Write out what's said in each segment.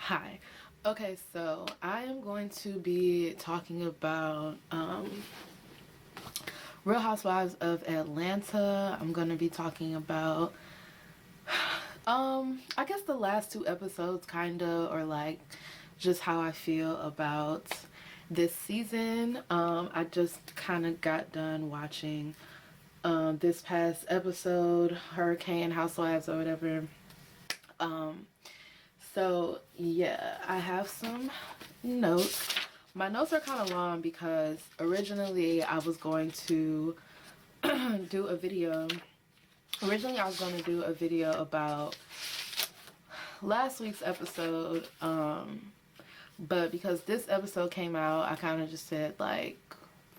Hi. Okay, so I am going to be talking about Real Housewives of Atlanta. I'm going to be talking about I guess the last two episodes kind of, or like just how I feel about this season. I just kind of got done watching this past episode, Hurricane Housewives or whatever. Um So yeah, I have some notes. My notes are kind of long because originally I was going to do a video. Originally I was going to do a video about last week's episode. But because this episode came out, I kind of just said like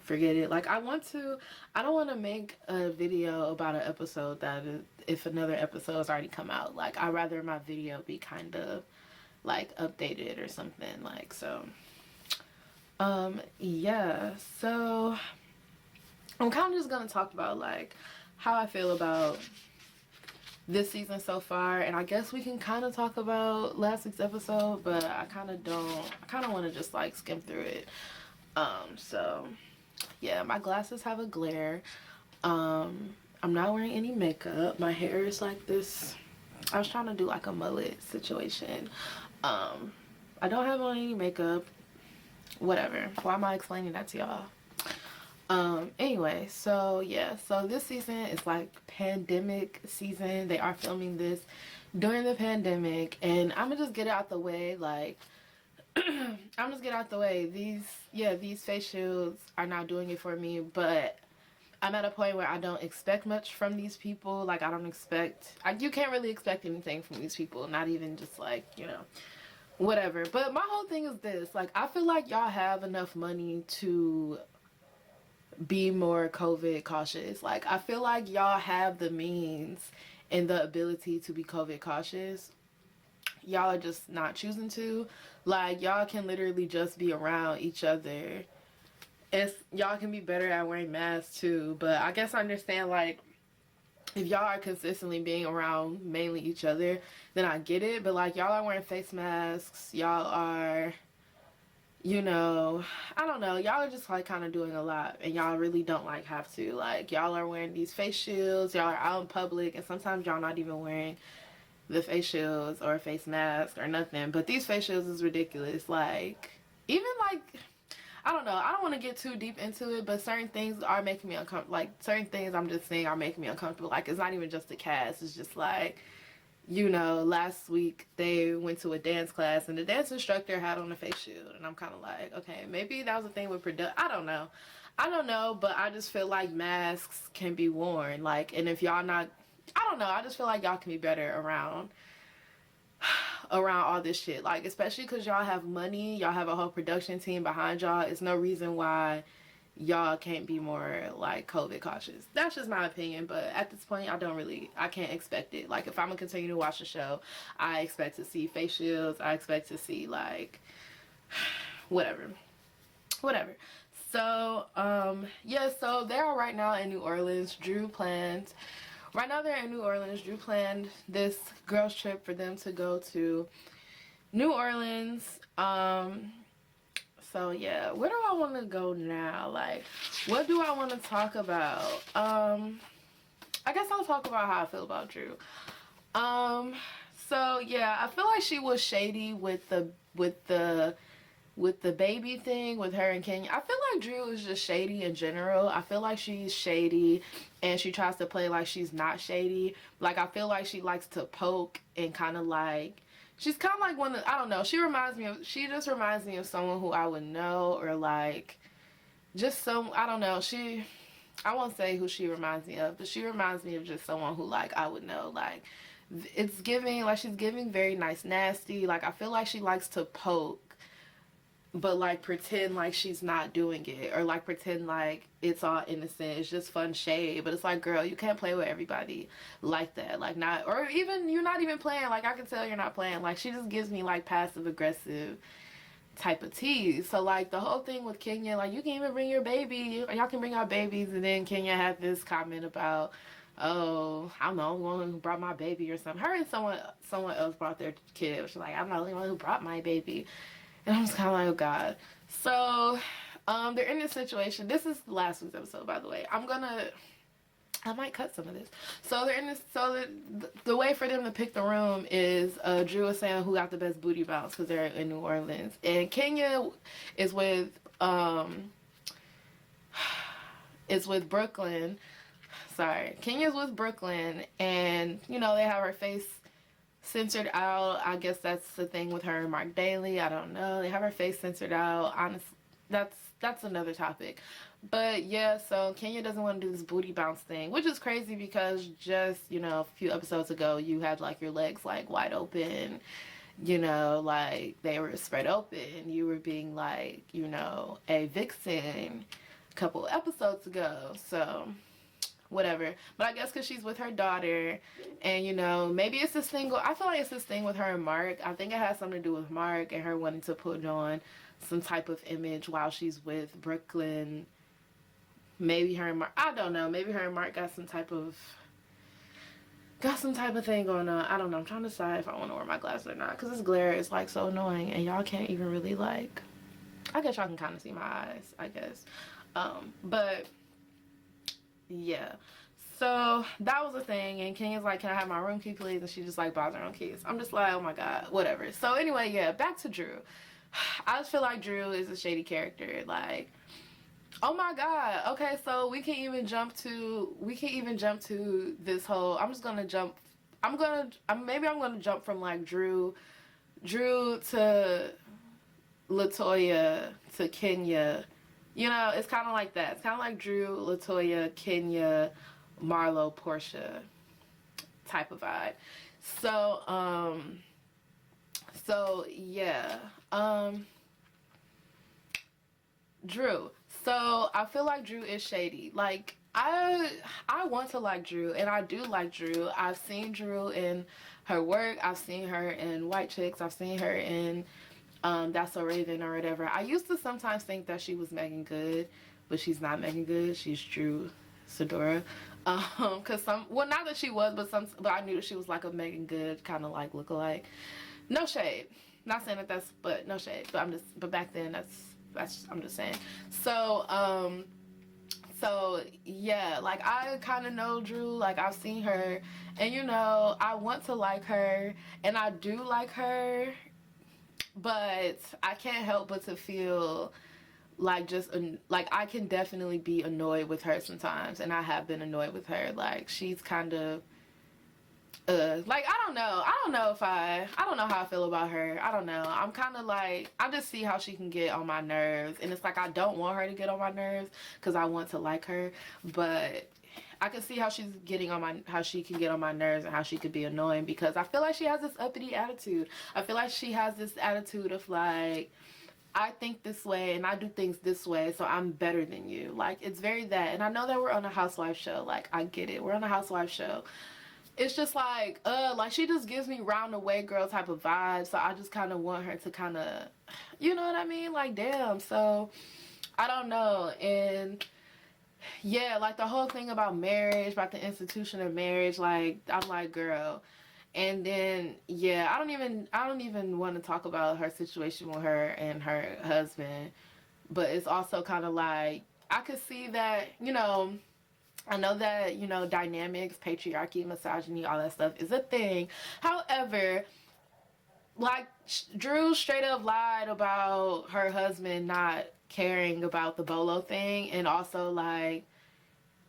forget it. Like I don't want to make a video about an episode that is, if another episode has already come out. Like I'd rather my video be kind of like updated or something, like. So yeah, so I'm kind of just gonna talk about like how I feel about this season so far, and I guess we can kind of talk about last week's episode, but I kind of want to just like skim through it. So yeah, my glasses have a glare. I'm not wearing any makeup. My hair is like this. I was trying to do like a mullet situation. I don't have on any makeup. Whatever. Why am I explaining that to y'all? Anyway, so yeah, so this season is like pandemic season. They are filming this during the pandemic, and I'm gonna just get it out the way. Like I'm just get out the way. These face shields are not doing it for me, but I'm at a point where I don't expect much from these people. Like I don't expect, you can't really expect anything from these people, not even just like, you know, whatever. But my whole thing is this, like I feel like y'all have enough money to be more COVID cautious. Like I feel like y'all have the means and the ability to be COVID cautious. Y'all are just not choosing to. Like y'all can literally just be around each other. It's, y'all can be better at wearing masks too, but I guess I understand like if y'all are consistently being around mainly each other, then I get it. But like y'all are wearing face masks, y'all are, you know, I don't know, y'all are just like kind of doing a lot, and y'all really don't like have to. Like y'all are wearing these face shields, y'all are out in public, and sometimes y'all not even wearing the face shields or face mask or nothing. But these face shields is ridiculous. Like even like, I don't know, I don't want to get too deep into it, but certain things are making me uncomfortable. Like certain things I'm just saying are making me uncomfortable. Like it's not even just the cast, it's just like, you know, last week they went to a dance class and the dance instructor had on a face shield, and I'm kind of like, okay, maybe that was a thing with production. I don't know, but I just feel like masks can be worn, like, and if y'all not, I don't know, I just feel like y'all can be better around all this shit, like especially because y'all have money, y'all have a whole production team behind y'all. It's no reason why y'all can't be more like COVID cautious. That's just my opinion, but at this point I can't expect it. Like if I'm gonna continue to watch the show, I expect to see face shields, I expect to see like whatever. So yeah, so they are right now in New Orleans. Right now they're in New Orleans. Drew planned this girls trip for them to go to New Orleans. So yeah, where do I want to go now? Like, what do I want to talk about? I guess I'll talk about how I feel about Drew. So yeah, I feel like she was shady with the baby thing with her and Kenya. I feel like Drew is just shady in general. I feel like she's shady and she tries to play like she's not shady. Like I feel like she likes to poke and kind of like, she's kind of like one of, I don't know, she just reminds me of someone who I would know, or like just some, I don't know, I won't say who she reminds me of, but she reminds me of just someone who like I would know. Like it's giving, like she's giving very nice nasty. Like I feel like she likes to poke but like pretend like she's not doing it, or like pretend like it's all innocent, it's just fun shade. But it's like, girl, you can't play with everybody like that. Like not, or even you're not even playing. Like I can tell you're not playing. Like she just gives me like passive aggressive type of tease. So like the whole thing with Kenya, like you can even bring your baby, y'all can bring out babies, and then Kenya had this comment about oh, I'm the only one who brought my baby or something. Her and someone else brought their kid. She's like, I'm the only one who brought my baby. And I'm just kind of like, oh God. So, they're in this situation. This is last week's episode, by the way. I might cut some of this. So they're in this. So the way for them to pick the room is Drew is saying who got the best booty bounce because they're in New Orleans, and Kenya is with Brooklyn. Sorry, Kenya's with Brooklyn, and you know they have her face censored out. I guess that's the thing with her and Mark Daly. I don't know. They have her face censored out. Honestly, that's another topic. But yeah, so Kenya doesn't want to do this booty bounce thing, which is crazy because just, you know, a few episodes ago you had like your legs like wide open, you know, like they were spread open. You were being like, you know, a vixen a couple episodes ago. So whatever. But I guess because she's with her daughter, and you know, maybe it's this thing. I feel like it's this thing with her and Mark. I think it has something to do with Mark and her wanting to put on some type of image while she's with Brooklyn. Maybe her and Mark, I don't know, maybe her and Mark got some type of thing going on. I don't know. I'm trying to decide if I want to wear my glasses or not, because this glare is like so annoying and y'all can't even really like, I guess y'all can kind of see my eyes, I guess. But yeah, so that was a thing, and Kenya's like, can I have my room key please? And she just like buys her own keys. I'm just like, oh my God, whatever. So anyway, yeah, back to Drew. I just feel like Drew is a shady character. Like, oh my God. Okay, so we can even jump to this whole, maybe I'm gonna jump from like Drew to Latoya to Kenya. You know, it's kind of like that. It's kind of like Drew, Latoya, Kenya, Marlo, Portia type of vibe. So yeah. Drew. So I feel like Drew is shady. Like I want to like Drew, and I do like Drew. I've seen Drew in her work. I've seen her in White Chicks. I've seen her in That's So Raven or whatever. I used to sometimes think that she was Megan Good, but she's not Megan Good. She's Drew Sidora. Cause not that she was, but I knew she was like a Megan Good kind of like lookalike. No shade. Not saying that but no shade. But back then I'm just saying. So yeah, like I kind of know Drew, like I've seen her, and you know, I want to like her, and I do like her, but I can't help but to feel like like I can definitely be annoyed with her sometimes, and I have been annoyed with her. Like she's kind of like I don't know how I feel about her. I don't know. I'm kind of like, I just see how she can get on my nerves, and it's like I don't want her to get on my nerves because I want to like her, but I can see how she can get on my nerves and how she could be annoying, because I feel like she has this uppity attitude. I feel like she has this attitude of like, I think this way and I do things this way, so I'm better than you. Like it's very that. And I know that we're on a housewife show. Like I get it. We're on a housewife show. It's just like she just gives me round the way girl type of vibes. So I just kind of want her to kind of, you know what I mean? Like, damn. So I don't know. And yeah, like the whole thing about marriage, about the institution of marriage, like I'm like, girl. And then yeah, I don't even want to talk about her situation with her and her husband, but it's also kind of like I could see that, you know, I know that, you know, dynamics, patriarchy, misogyny, all that stuff is a thing. However, like Drew straight up lied about her husband not caring about the bolo thing, and also like,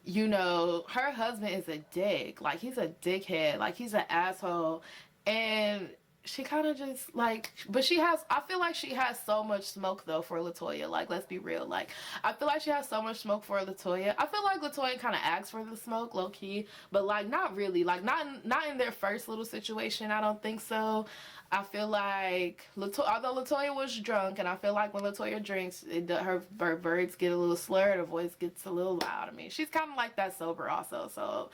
you know, her husband is a dick. Like he's a dickhead. Like he's an asshole. And she kind of just like, but I feel like she has so much smoke though for Latoya. Like, let's be real. Like, I feel like she has so much smoke for Latoya. I feel like Latoya kind of asks for the smoke, low key, but like not really. Like not in their first little situation. I don't think so. I feel like although Latoya was drunk, and I feel like when Latoya drinks, her words get a little slurred, her voice gets a little loud. I mean, she's kind of like that sober also. So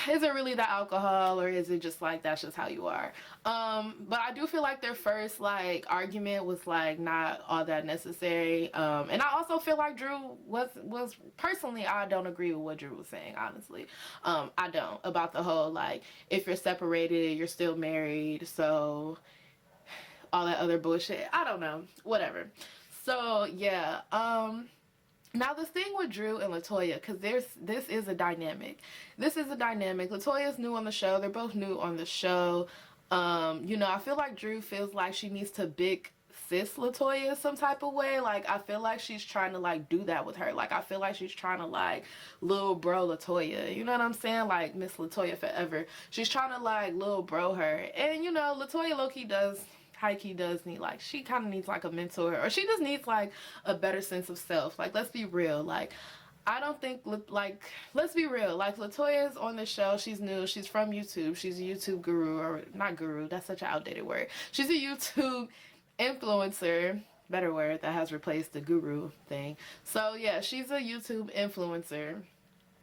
is it really the alcohol, or is it just like that's just how you are? But I do feel like their first like argument was like not all that necessary. And I also feel like Drew was personally, I don't agree with what Drew was saying, honestly. I don't, about the whole like, if you're separated you're still married, so all that other bullshit. I don't know, whatever. So yeah, now the thing with Drew and Latoya, because this is a dynamic. This is a dynamic. Latoya's new on the show. They're both new on the show. You know, I feel like Drew feels like she needs to big sis Latoya some type of way. Like, I feel like she's trying to like do that with her. Like, I feel like she's trying to like little bro Latoya. You know what I'm saying? Like Miss Latoya forever. She's trying to like little bro her. And you know, Latoya low-key does, high-key does need, like, she kind of needs like a mentor, or she just needs like a better sense of self. Like, let's be real. Like, I don't think, like, let's be real. Like, Latoya's on the show. She's new. She's from YouTube. She's a YouTube guru, or not guru. That's such an outdated word. She's a YouTube influencer. Better word that has replaced the guru thing. So yeah, she's a YouTube influencer.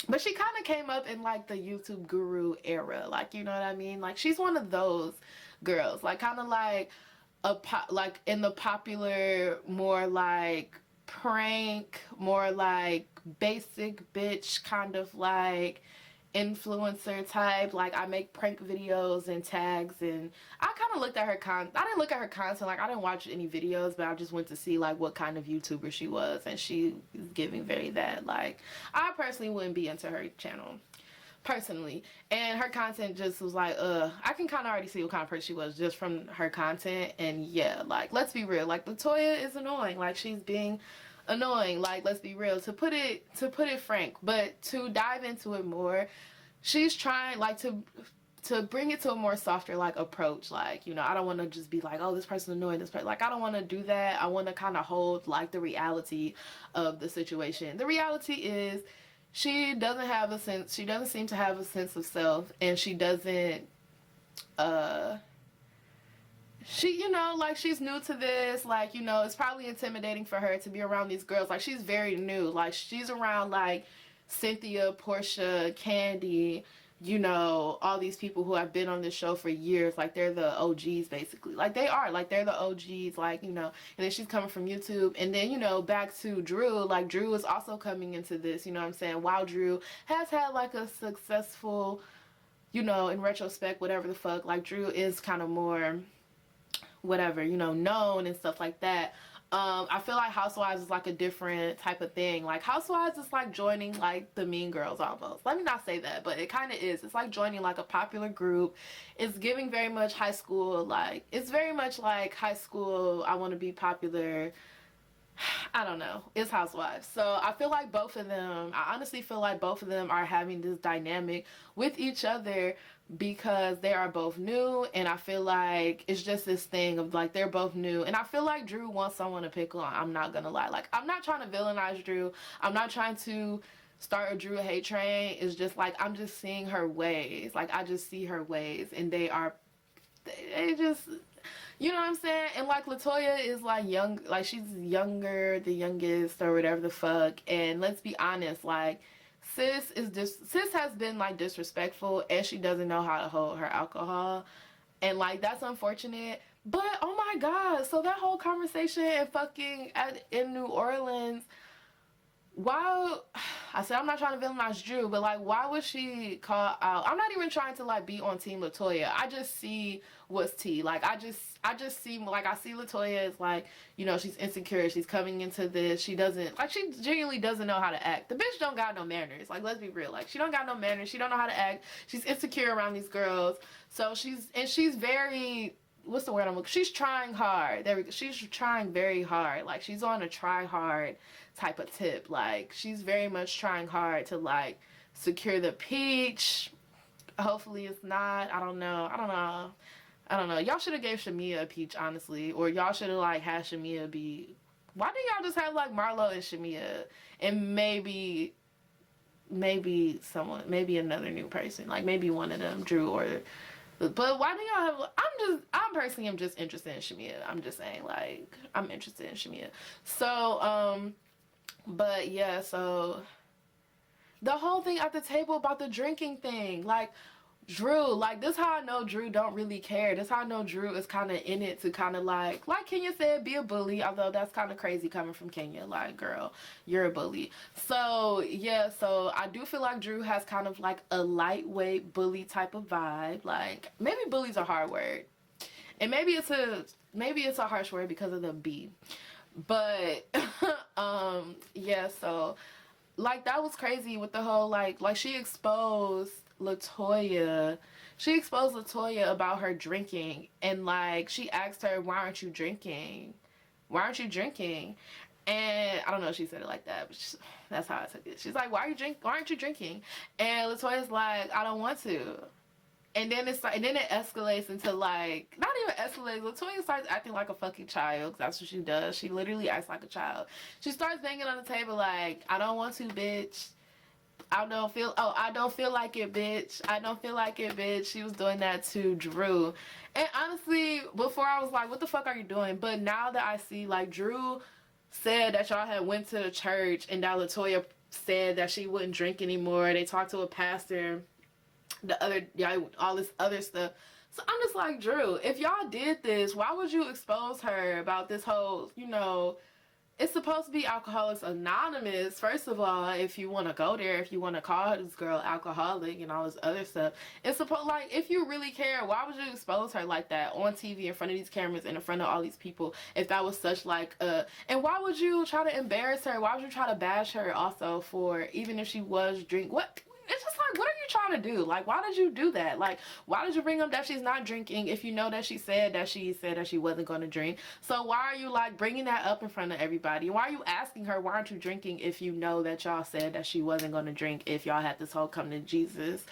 But she kind of came up in like the YouTube guru era. Like, you know what I mean? Like, she's one of those girls. Like, kind of like like in the popular, more like prank, more like basic bitch kind of like influencer type. Like, I make prank videos and tags, and I kind of looked at her I didn't look at her content. Like, I didn't watch any videos, but I just went to see like what kind of YouTuber she was, and she is giving very that. Like, I personally wouldn't be into her channel personally, and her content just was like, I can kind of already see what kind of person she was just from her content. And yeah, like, let's be real, like, Latoya is annoying. Like, she's being annoying. Like, let's be real, to put it frank. But to dive into it more, she's trying like to bring it to a more softer like approach. Like, you know, I don't want to just be like, oh, this person's annoying, this person, like, I don't want to do that. I want to kind of hold like the reality of the situation. The reality is, she doesn't seem to have a sense of self, and she doesn't, you know, like, she's new to this. Like, you know, it's probably intimidating for her to be around these girls. Like, she's very new. Like, she's around like Cynthia, Portia, Candy, you know, all these people who have been on this show for years. Like, they're the OGs basically. Like, they are, like, they're the OGs, like, you know. And then she's coming from YouTube. And then, you know, back to Drew. Like, Drew is also coming into this, you know what I'm saying? While Drew has had like a successful, you know, in retrospect, whatever the fuck, like, Drew is kind of more whatever, you know, known and stuff like that. I feel like Housewives is like a different type of thing. Like, Housewives is like joining like the Mean Girls almost. Let me not say that, but it kind of is. It's like joining like a popular group. It's giving very much high school. Like, it's very much like high school, I want to be popular. I don't know. It's Housewives. So I feel like both of them, I honestly feel like both of them are having this dynamic with each other because they are both new. And I feel like it's just this thing of like, they're both new. And I feel like Drew wants someone to pick on. I'm not gonna lie. Like, I'm not trying to villainize Drew. I'm not trying to start a Drew hate train. It's just like, I'm just seeing her ways. Like, I just see her ways, and they just, you know what I'm saying? And like, Latoya is like young, like, she's younger, the youngest, or whatever the fuck. And let's be honest, like, sis has been like disrespectful, and she doesn't know how to hold her alcohol. And like, that's unfortunate. But oh my god, so that whole conversation and fucking in New Orleans, why, I said I'm not trying to villainize Drew, but like, why would she call out? I'm not even trying to like be on team Latoya. I just see what's tea. Like, I just see, like, I see Latoya as like, you know, she's insecure. She's coming into this. She doesn't, like, she genuinely doesn't know how to act. The bitch don't got no manners. Like, let's be real. Like, she don't got no manners. She don't know how to act. She's insecure around these girls. So she's very, what's the word I'm looking? She's trying hard. There we go. She's trying very hard. Like, she's on a try hard type of tip. Like, she's very much trying hard to like secure the peach. Hopefully it's not. I don't know. Y'all should have gave Shamia a peach, honestly. Or y'all should have like had Shamia be, why didn't y'all just have like Marlo and Shamia and maybe someone, maybe another new person, like maybe one of them, Drew, or, but why do y'all have, I'm personally am just interested in Shamia. I'm just saying, like, I'm interested in Shamia. So but yeah, so The whole thing at the table about the drinking thing, like, Drew, like, this how I know Drew don't really care. This how I know Drew is kind of in it to kind of like Kenya said, be a bully. Although that's kind of crazy coming from Kenya. Like, girl, you're a bully. So, yeah, so I do feel like Drew has kind of like a lightweight bully type of vibe. Like, maybe bully's a hard word. And maybe it's a harsh word because of the B. But, yeah, so, like, that was crazy with the whole, like she exposed Latoya about her drinking, and like she asked her, why aren't you drinking, and I don't know if she said it like that, but that's how I took it. She's like, why aren't you drinking, and Latoya's like, I don't want to. And then it escalates into, like, not even escalates. Latoya starts acting like a fucking child. That's what she does. She literally acts like a child. She starts banging on the table like, I don't want to, bitch. I don't feel like it, bitch. I don't feel like it, bitch. She was doing that to Drew. And honestly, before I was like, what the fuck are you doing? But now that I see, like, Drew said that y'all had went to the church, and now Latoya said that she wouldn't drink anymore. They talked to a pastor. All this other stuff. So I'm just like, Drew, if y'all did this, why would you expose her about this whole, it's supposed to be Alcoholics Anonymous, first of all, if you want to go there, if you want to call this girl alcoholic and all this other stuff. It's supposed, like, if you really care, why would you expose her like that on TV in front of these cameras and in front of all these people, if that was such like and why would you try to embarrass her? Why would you try to bash her also for, even if she was what? It's just like, what are you trying to do? Like, why did you do that? Like, why did you bring up that she's not drinking if you know that she said that she wasn't going to drink? So why are you, like, bringing that up in front of everybody? Why are you asking her, why aren't you drinking, if you know that y'all said that she wasn't going to drink, if y'all had this whole come to Jesus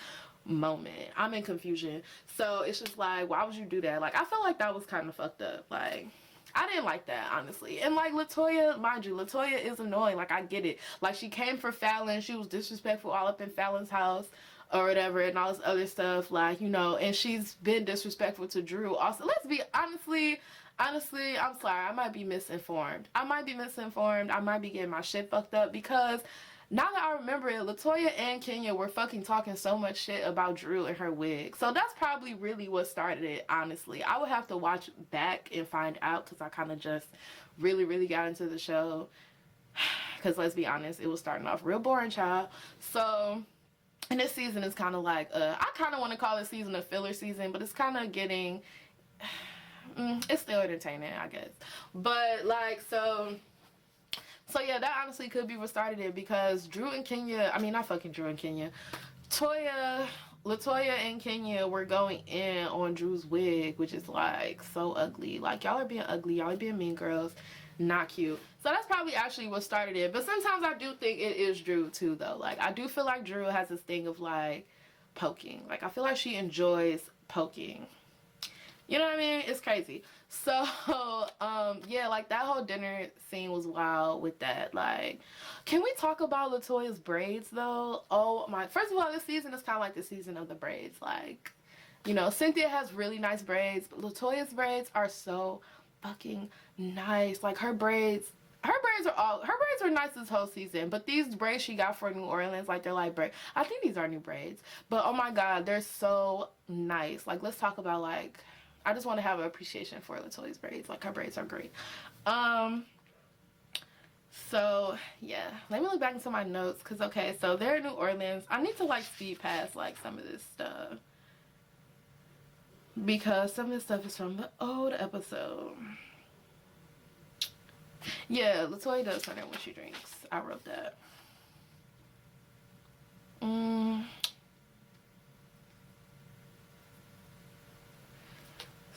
moment? I'm in confusion. So it's just like, why would you do that? Like, I felt like that was kind of fucked up. Like, I didn't like that, honestly. And, like, Latoya, mind you, Latoya is annoying. Like, I get it. Like, she came for Fallon. She was disrespectful all up in Fallon's house or whatever and all this other stuff. Like, and she's been disrespectful to Drew. Also, let's be honestly, I'm sorry. I might be misinformed. I might be getting my shit fucked up, because now that I remember it, Latoya and Kenya were fucking talking so much shit about Drew and her wig. So that's probably really what started it, honestly. I would have to watch back and find out, because I kind of just really, really got into the show. Because let's be honest, it was starting off real boring, child. So, and this season is kind of like, I kind of want to call this season a filler season, but it's kind of getting, it's still entertaining, I guess. But, like, so yeah, that honestly could be what started it, because Drew and Kenya, I mean, not fucking Drew and Kenya, Latoya and Kenya were going in on Drew's wig, which is, like, so ugly. Like, y'all are being ugly, y'all are being mean girls, not cute. So that's probably actually what started it. But sometimes I do think it is Drew too, though. Like, I do feel like Drew has this thing of, like, poking. Like, I feel like she enjoys poking. You know what I mean? It's crazy. So, yeah, like, that whole dinner scene was wild with that. Like, can we talk about Latoya's braids, though? Oh, my. First of all, this season is kind of like the season of the braids. Like, Cynthia has really nice braids, but Latoya's braids are so fucking nice. Like, her braids were nice this whole season, but these braids she got for New Orleans, like, they're like braids. I think these are new braids, but oh my god, they're so nice. Like, let's talk about, like, I just want to have an appreciation for Latoya's braids. Like, her braids are great. So yeah, let me look back into my notes, because okay, so they're in New Orleans. I need to, like, speed past, like, some of this stuff, because some of this stuff is from the old episode. Yeah, Latoya does turn in when she drinks. I wrote that.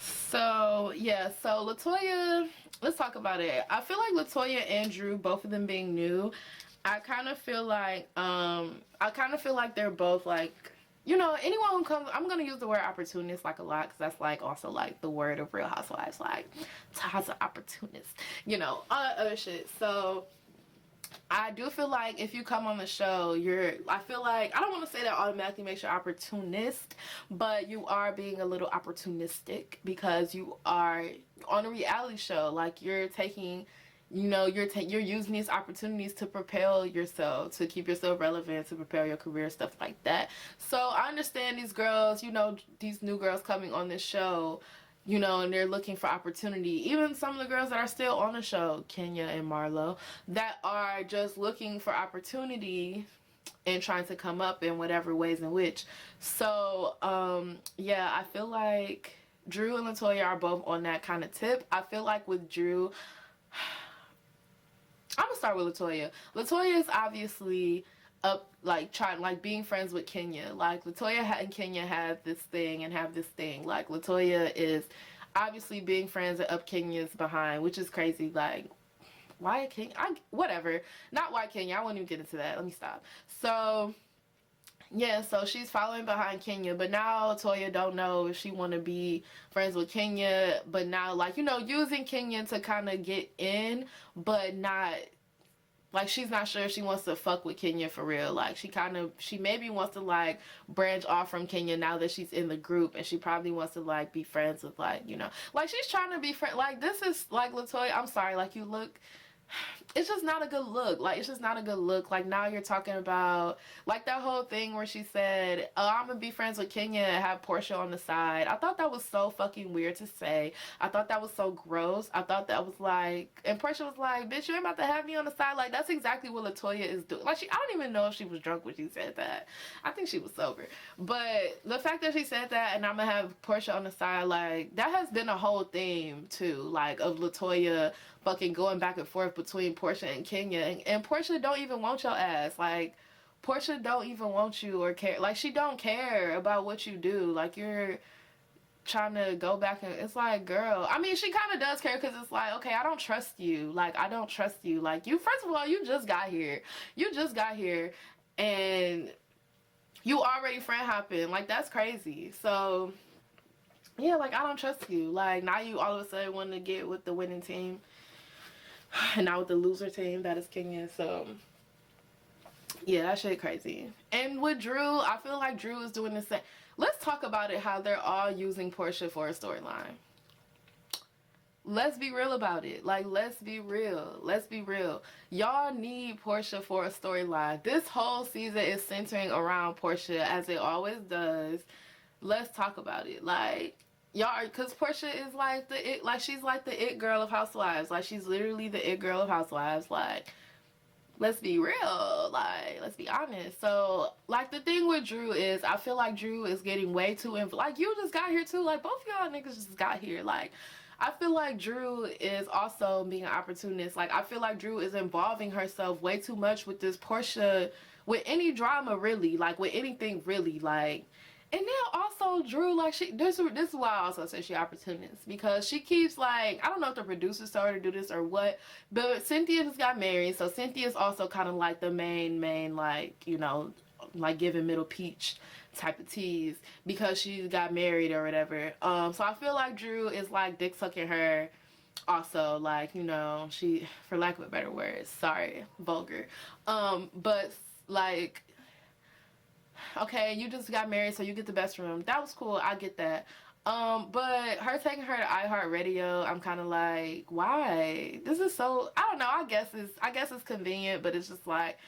So, yeah, so Latoya, let's talk about it. I feel like Latoya and Drew, both of them being new, I kind of feel like they're both, like, anyone who comes, I'm going to use the word opportunist, like, a lot, because that's, like, also, like, the word of Real Housewives, like, Ta's an opportunist, all that other shit. So, I do feel like if you come on the show, I feel like, I don't want to say that automatically makes you opportunist, but you are being a little opportunistic, because you are on a reality show. Like, you're taking you know, you're using these opportunities to propel yourself, to keep yourself relevant, to propel your career, stuff like that. So I understand these girls, you know, these new girls coming on this show, you know, and they're looking for opportunity. Even some of the girls that are still on the show, Kenya and Marlo, that are just looking for opportunity and trying to come up in whatever ways in which. So yeah, I feel like Drew and Latoya are both on that kind of tip. I feel like with Drew, I'm gonna start with Latoya. Latoya is obviously up, like, trying, like, being friends with Kenya. Like, Latoya and Kenya have this thing and have this thing. Like, Latoya is obviously being friends and up Kenya's behind, which is crazy. Like, why Kenya? Whatever. Not why Kenya. I won't even get into that. Let me stop. So yeah, so she's following behind Kenya, but now Toya don't know if she want to be friends with Kenya, but now, like, you know, using Kenya to kind of get in, but not, like, she's not sure if she wants to fuck with Kenya for real. Like, she maybe wants to, like, branch off from Kenya now that she's in the group, and she probably wants to, like, be friends with, like, you know, like, she's trying to be friend, like, this is, like, Latoya, I'm sorry, like, you look, it's just not a good look. Like, it's just not a good look. Like, now you're talking about, like, that whole thing where she said, oh, I'm gonna be friends with Kenya and have Portia on the side. I thought that was so fucking weird to say. I thought that was so gross. I thought that was like, and Portia was like, bitch, you ain't about to have me on the side. Like, that's exactly what Latoya is doing. Like, I don't even know if she was drunk when she said that. I think she was sober. But the fact that she said that and I'm gonna have Portia on the side, like, that has been a whole theme too, like, of Latoya fucking going back and forth between Portia and Kenya, and Portia don't even want your ass. Like, Portia don't even want you or care. Like, she don't care about what you do. Like, you're trying to go back and it's like, girl, I mean, she kind of does care, because it's like, okay, I don't trust you. Like, I don't trust you. Like, you, first of all, you just got here. You just got here and you already friend hopping. Like, that's crazy. So yeah, like, I don't trust you. Like, now you all of a sudden want to get with the winning team and not with the loser team that is Kenya. So yeah, that shit crazy. And with Drew, I feel like Drew is doing the same. Let's talk about it, how they're all using Portia for a storyline. Let's be real about it. Like, let's be real. Let's be real. Y'all need Portia for a storyline. This whole season is centering around Portia, as it always does. Let's talk about it. Like, y'all, because Portia is like the it, like, she's like the it girl of Housewives. Like, she's literally the it girl of Housewives. Like, let's be real. Like, let's be honest. So, like, the thing with Drew is, I feel like Drew is getting way too like, you just got here too. Like, both of y'all niggas just got here. Like, I feel like Drew is also being an opportunist. Like, I feel like Drew is involving herself way too much with this Portia, with any drama really, like, with anything really, like. And now also Drew, like, this is why I also say she opportunist, because she keeps, like, I don't know if the producers told her to do this or what, but Cynthia just got married, so Cynthia's also kind of like the main, like, you know, like, giving middle peach type of tease because she got married or whatever. So I feel like Drew is, like, dick sucking her also, like, you know, she, for lack of a better word, sorry, vulgar, but, like, okay, you just got married, so you get the best room. That was cool. I get that. But her taking her to iHeartRadio, I'm kind of like, why? This is so, I don't know. I guess it's convenient, but it's just like,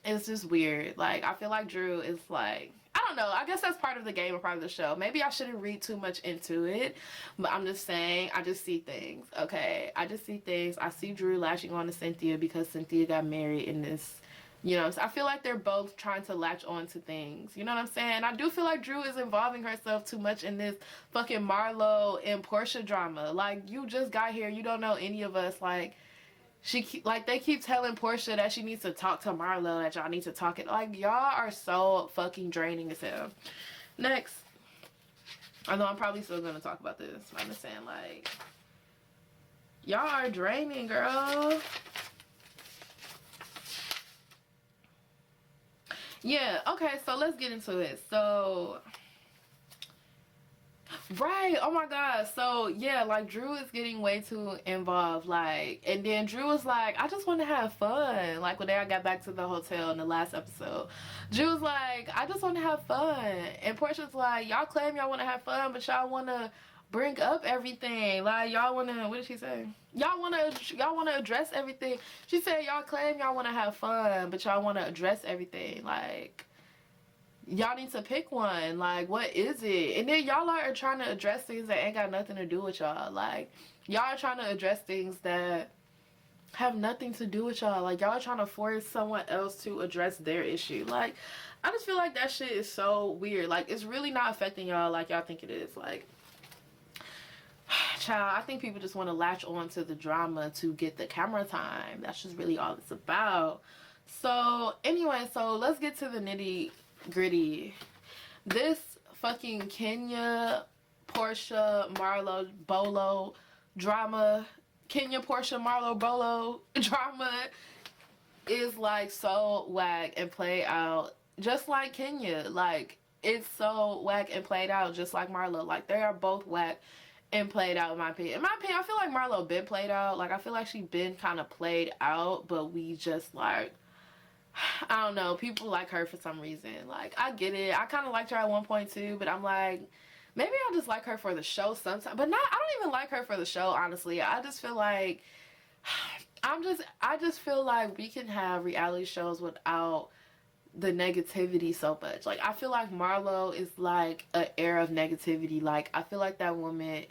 it's just weird. Like, I feel like Drew is like, I don't know. I guess that's part of the game or part of the show. Maybe I shouldn't read too much into it, but I'm just saying, I just see things. Okay, I just see things. I see Drew latching on to Cynthia because Cynthia got married in this. You know, so I feel like they're both trying to latch on to things. You know what I'm saying? I do feel like Drew is involving herself too much in this fucking Marlo and Portia drama. Like, you just got here. You don't know any of us. Like, they keep telling Portia that she needs to talk to Marlo, that y'all need to talk it. Like, y'all are so fucking draining as hell. Next. Although I'm probably still going to talk about this. I'm just saying, like, y'all are draining, girl. Yeah, okay, so let's get into it. So, right, oh my god, so yeah, like, Drew is getting way too involved, like, and then Drew was like, I just want to have fun. Like, when I got back to the hotel in the last episode, Drew was like, I just want to have fun, and Portia's like, y'all claim y'all want to have fun, but y'all want to bring up everything. Like, y'all wanna, what did she say? Y'all wanna address everything. She said y'all claim y'all wanna have fun, but y'all wanna address everything. Like, y'all need to pick one. Like, what is it? And then y'all are trying to address things that ain't got nothing to do with y'all. Like, y'all are trying to address things that have nothing to do with y'all. Like, y'all are trying to force someone else to address their issue. Like, I just feel like that shit is so weird. Like, it's really not affecting y'all like y'all think it is. Like, child, I think people just want to latch on to the drama to get the camera time. That's just really all it's about. So anyway, so let's get to the nitty gritty. This fucking Kenya, Portia, Marlo, Bolo drama, Kenya, Portia, Marlo, Bolo drama is like so whack and played out just like Kenya. Like, it's so whack and played out just like Marlo. Like, they are both whack and played out, in my opinion. In my opinion, I feel like Marlo been played out. Like, I feel like she been kind of played out, but we just, like, I don't know, people like her for some reason. Like, I get it. I kind of liked her at one point too, but I'm like, maybe I just like her for the show sometimes. But not, I don't even like her for the show, honestly. I just feel like I just feel like we can have reality shows without the negativity so much. Like, I feel like Marlo is like an era of negativity. Like, I feel like that woman,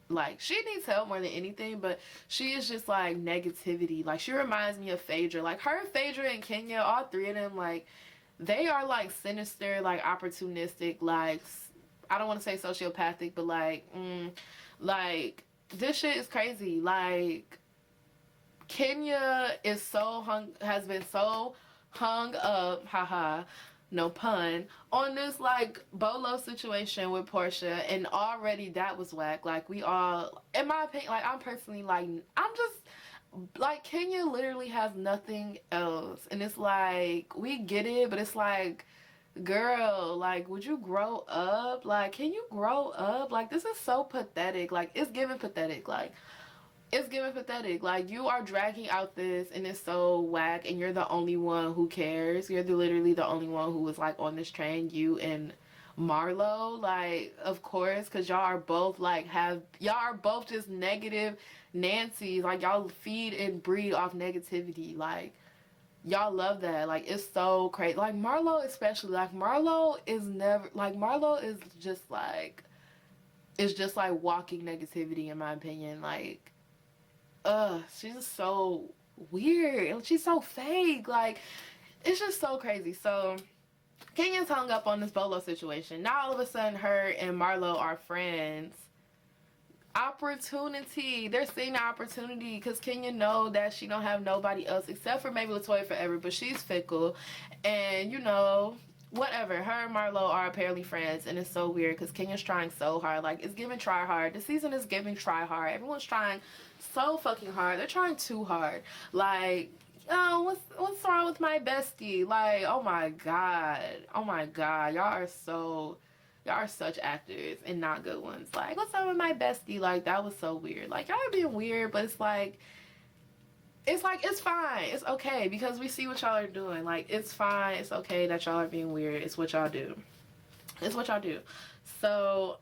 like, she needs help more than anything, but she is just like negativity. Like, she reminds me of Phaedra. Like, her, Phaedra, and Kenya, all three of them, like, they are like sinister, like opportunistic, like, I don't want to say sociopathic, but like, this shit is crazy. Like, Kenya is so has been so hung up, haha, no pun, on this like Bolo situation with Portia, and already that was whack. Like, we all, in my opinion, like, I'm personally like, I'm just like, Kenya literally has nothing else, and it's like, we get it, but it's like, girl, like, would you grow up? Like, can you grow up? Like, this is so pathetic. Like, it's giving pathetic. Like, it's giving pathetic. Like, you are dragging out this and it's so whack, and you're the only one who cares. You're literally the only one who was like on this train, you and Marlo. Like, of course, because y'all are both like y'all are both just negative Nancy's. Like, y'all feed and breed off negativity. Like, y'all love that. Like, it's so crazy. Like, Marlo especially. Like, Marlo is never, like, Marlo is just like, it's just like walking negativity, in my opinion. Like, she's just so weird. She's so fake. Like, it's just so crazy. So Kenya's hung up on this Bolo situation. Now all of a sudden her and Marlo are friends. Opportunity. They're seeing the opportunity because Kenya know that she don't have nobody else except for maybe Latoya Forever, but she's fickle, and you know, whatever. Her and Marlo are apparently friends, and it's so weird because Kenya's trying so hard. Like, it's giving try hard. The season is giving try hard. Everyone's trying so fucking hard. They're trying too hard. Like, oh, what's wrong with my bestie? Like, oh my god, y'all are such actors and not good ones. Like, what's up with my bestie? Like, that was so weird. Like, y'all are being weird, but it's like, it's fine. It's okay because we see what y'all are doing. Like, it's fine. It's okay that y'all are being weird. It's what y'all do. It's what y'all do. So,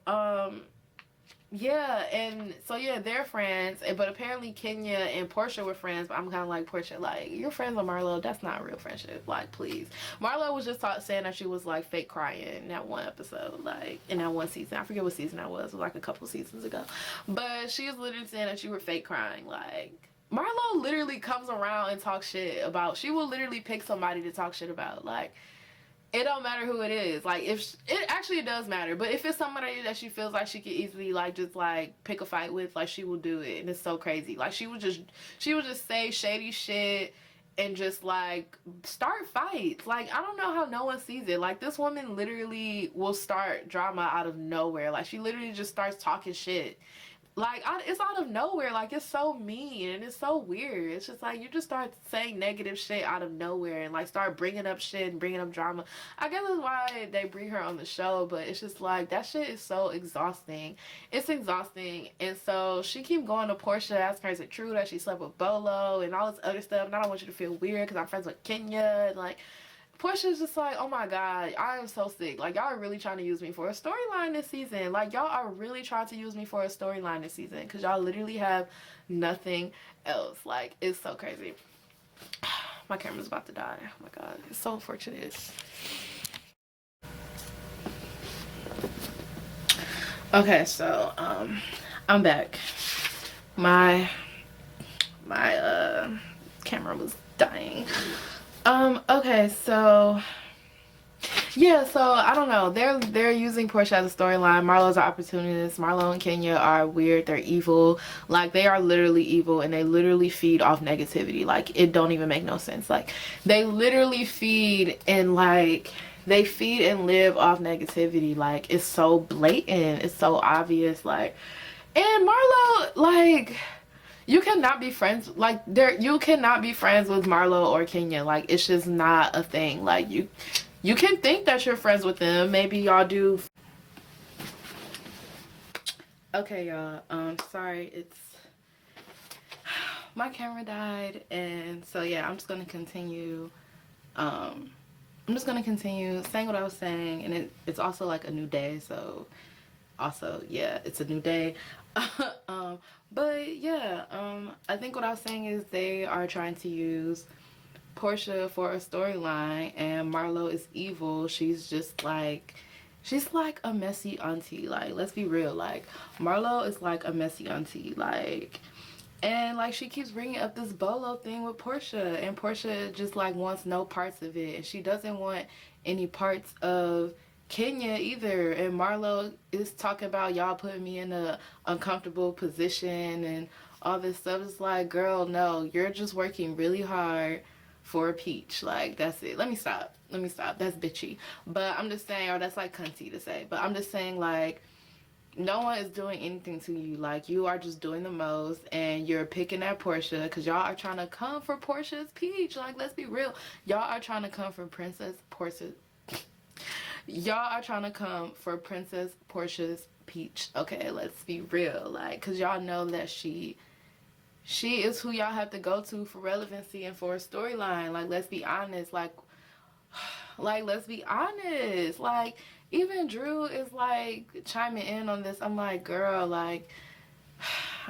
yeah, and so yeah, they're friends, but apparently Kenya and Portia were friends, but I'm kind of like, Portia, like, you're friends with Marlo, that's not real friendship, like, please. Marlo was just saying that she was like fake crying in that one episode, like, in that one season. I forget what season that was. It was like a couple seasons ago, but she was literally saying that you were fake crying. Like, Marlo literally comes around and talks shit about, she will literally pick somebody to talk shit about. Like, it don't matter who it is. Like, if it does matter, but if it's somebody that she feels like she could easily like just like pick a fight with, like, she will do it, and it's so crazy. Like, she would just say shady shit and just like start fights. Like, I don't know how no one sees it. Like, this woman literally will start drama out of nowhere. Like, she literally just starts talking shit. Like, it's out of nowhere. Like, it's so mean and it's so weird. It's just like, you just start saying negative shit out of nowhere and like start bringing up shit and bringing up drama. I guess that's why they bring her on the show, but it's just like, that shit is so exhausting. It's exhausting. And so she keep going to Portia, asking her, is it true that she slept with Bolo and all this other stuff, and I don't want you to feel weird because I'm friends with Kenya, and like, Portia's just like, oh my god, I am so sick. Like, y'all are really trying to use me for a storyline this season. Like, y'all are really trying to use me for a storyline this season because y'all literally have nothing else. Like, it's so crazy. My camera's about to die. Oh my god, it's so unfortunate. Okay, so I'm back. My camera was dying. Okay, so yeah, so I don't know. They're using Portia as a storyline. Marlo's an opportunist. Marlo and Kenya are weird. They're evil. Like, they are literally evil, and they literally feed off negativity. Like, it don't even make no sense. Like, they literally feed and like they feed and live off negativity. Like, it's so blatant. It's so obvious. Like, and Marlo, like, you cannot be friends, like, you cannot be friends with Marlo or Kenya. Like, it's just not a thing. Like, you can think that you're friends with them. Maybe y'all do. Okay, y'all. Sorry, it's my camera died, and so yeah, I'm just gonna continue. I'm just gonna continue saying what I was saying, and it's also like a new day, so also yeah, it's a new day. But yeah, I think what I was saying is they are trying to use Portia for a storyline, and Marlo is evil. She's just like, she's like a messy auntie. Like, let's be real. Like, Marlo is like a messy auntie. Like, and like, she keeps bringing up this bolo thing with Portia, and Portia just like wants no parts of it, and she doesn't want any parts of Kenya either. And Marlo is talking about y'all putting me in a uncomfortable position and all this stuff. It's like, girl, no, you're just working really hard for a peach. Like, that's it. Let me stop. That's bitchy. But I'm just saying, or that's like cunty to say, but I'm just saying, like, no one is doing anything to you. Like, you are just doing the most, and you're picking at Portia because y'all are trying to come for Portia's peach. Like, let's be real. Y'all are trying to come for Princess Portia. Y'all are trying to come for Princess Portia's peach. Okay, let's be real. Like, because y'all know that she is who y'all have to go to for relevancy and for a storyline. Like, let's be honest. Like, let's be honest. Like, even Drew is like chiming in on this. I'm like, girl, like,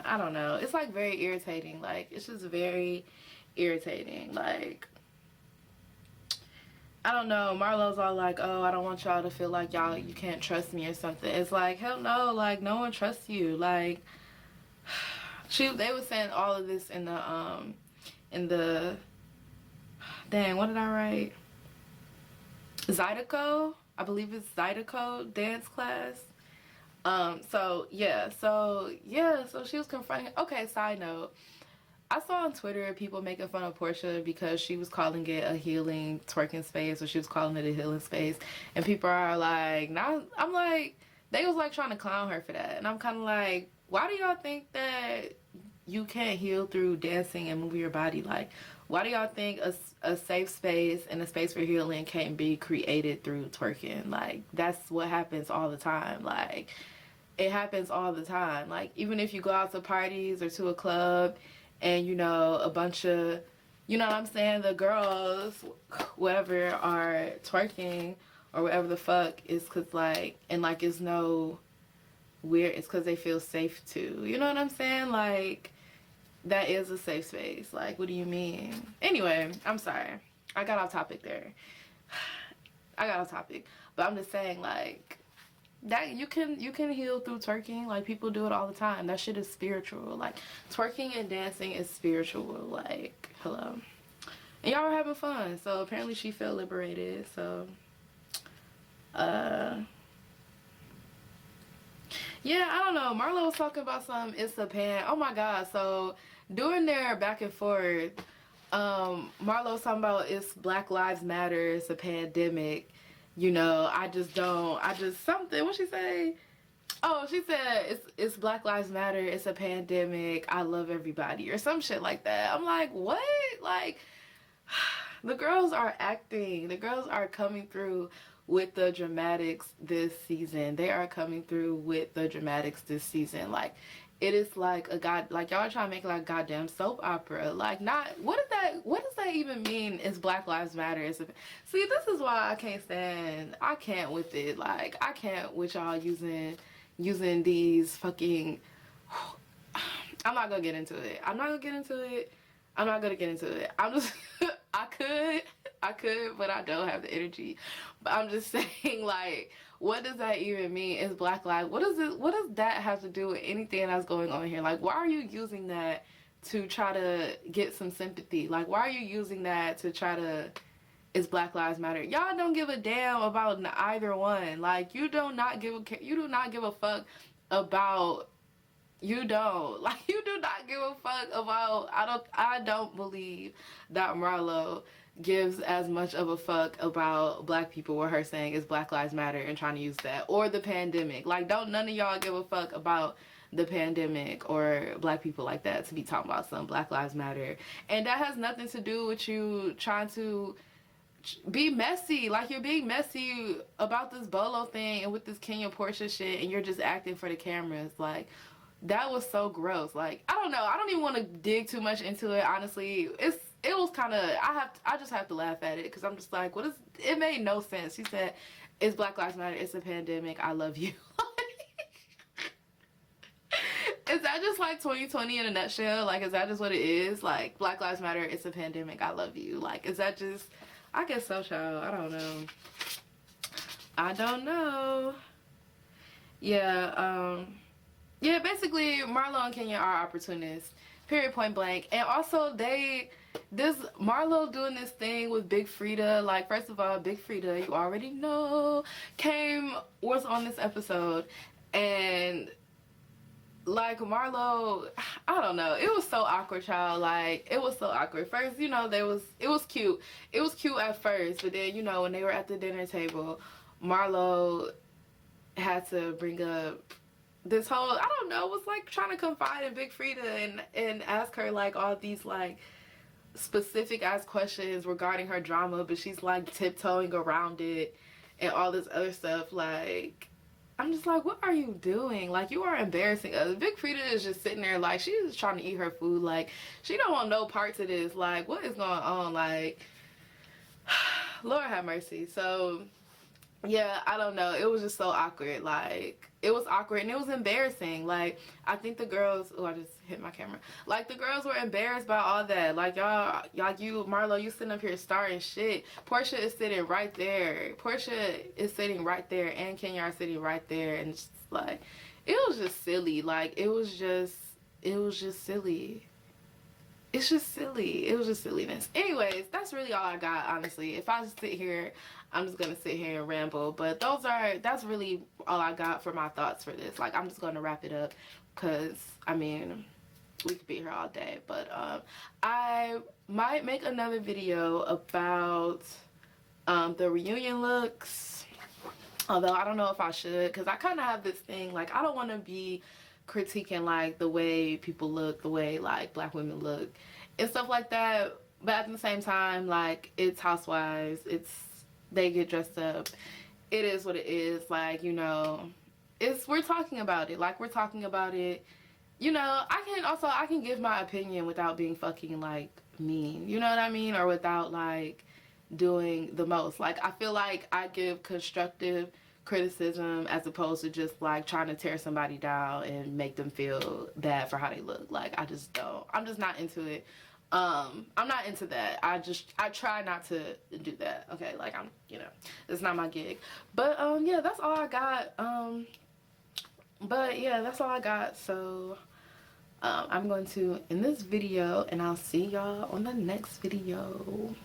I don't know. It's like very irritating. Like, it's just very irritating. Like, I don't know. Marlo's all like, oh, I don't want y'all to feel like you can't trust me or something. It's like, hell no. Like, no one trusts you. Like, they were saying all of this in the dang, what did I write? Zydeco, I believe it's Zydeco dance class. So she was confronting. Okay, side note, I saw on Twitter people making fun of Portia because she was calling it a healing twerking space, or she was calling it a healing space, and people are like, nah. I'm like, they was like trying to clown her for that, and I'm kind of like, why do y'all think that you can't heal through dancing and moving your body? Like, why do y'all think a safe space and a space for healing can't be created through twerking? Like, that's what happens all the time. Like, it happens all the time. Like, even if you go out to parties or to a club and, you know, a bunch of, you know what I'm saying, the girls, whatever, are twerking or whatever the fuck, is because, like, and, like, it's no weird, it's because they feel safe to. You know what I'm saying? Like, that is a safe space. Like, what do you mean? Anyway, I'm sorry. I got off topic there. But I'm just saying, like, that you can heal through twerking. Like, people do it all the time. That shit is spiritual. Like, twerking and dancing is spiritual. Like, hello. And y'all were having fun. So apparently she felt liberated. So yeah, I don't know. Marlo was talking about some it's a pan. Oh my god. So during their back and forth, Marlo was talking about it's Black Lives Matter, it's a pandemic. You know, something. What'd she say? Oh, she said it's Black Lives Matter, it's a pandemic, I love everybody, or some shit like that. I'm like, what? Like, the girls are acting. The girls are coming through with the dramatics this season. They are coming through with the dramatics this season. Like, it is like a god, like y'all are trying to make like a goddamn soap opera. Like, not, what does that even mean? Is Black Lives Matter? See, this is why I can't with it. Like, I can't with y'all using these fucking, I'm not gonna get into it. I'm just, I could, but I don't have the energy. But I'm just saying, like, what does that even mean? Is Black Lives, what does that have to do with anything that's going on here? Like, why are you using that to try to get some sympathy? Like, why are you using that to try to, is Black Lives Matter? Y'all don't give a damn about either one. Like, you do not give a fuck about, you don't, like, you do not give a fuck about, I don't believe that Marlo gives as much of a fuck about black people with her saying is Black Lives Matter and trying to use that, or the pandemic. Like, don't none of y'all give a fuck about the pandemic or black people like that to be talking about some Black Lives Matter. And that has nothing to do with you trying to be messy. Like, you're being messy about this Bolo thing and with this Kenya Portia shit, and you're just acting for the cameras. Like, that was so gross. Like, I don't know, I don't even want to dig too much into it, honestly. It was kind of, I just have to laugh at it, because I'm just like, it made no sense. She said, it's Black Lives Matter, it's a pandemic, I love you. Is that just like 2020 in a nutshell? Like, is that just what it is? Like, Black Lives Matter, it's a pandemic, I love you. Like, is that just, I guess so, child. I don't know. Yeah, yeah, basically, Marlo and Kenya are opportunists. Period, point blank. And also, Marlo doing this thing with Big Frida. Like, first of all, Big Frida, you already know, was on this episode. And, like, Marlo, I don't know. It was so awkward, child. Like, it was so awkward. First, you know, it was cute. It was cute at first. But then, you know, when they were at the dinner table, Marlo had to bring up this whole, I don't know, was like trying to confide in Big Frida and ask her like all these like specific ass questions regarding her drama, but she's like tiptoeing around it and all this other stuff. Like, I'm just like, what are you doing? Like, you are embarrassing us. Big Frida is just sitting there like she's just trying to eat her food. Like, she don't want no parts of this. Like, what is going on? Like, Lord have mercy. So yeah, I don't know. It was just so awkward. Like, it was awkward and it was embarrassing. Like, I think the girls, oh, I just hit my camera. Like, the girls were embarrassed by all that. Like, y'all, you, Marlo, you sitting up here starting shit. Portia is sitting right there. Portia is sitting right there, and Kenya are sitting right there. And it's just like, it was just silly. Like, it was just silly. It's just silly. It was just silliness. Anyways, that's really all I got, honestly. If I just sit here, I'm just gonna sit here and ramble. But that's really all I got for my thoughts for this. Like, I'm just gonna wrap it up, because I mean, we could be here all day. But I might make another video about the reunion looks, although I don't know if I should, because I kind of have this thing, like, I don't want to be critiquing like the way people look, the way like black women look and stuff like that. But at the same time, like, it's housewives, they get dressed up, it is what it is. Like, you know, we're talking about it. Like, we're talking about it. You know, I can give my opinion without being fucking like mean, you know what I mean? Or without like doing the most. Like, I feel like I give constructive criticism as opposed to just like trying to tear somebody down and make them feel bad for how they look. Like, I'm just not into it. I'm not into that. I try not to do that. Okay, like, you know, it's not my gig. But yeah, that's all I got. But yeah, that's all I got. So I'm going to end this video, and I'll see y'all on the next video.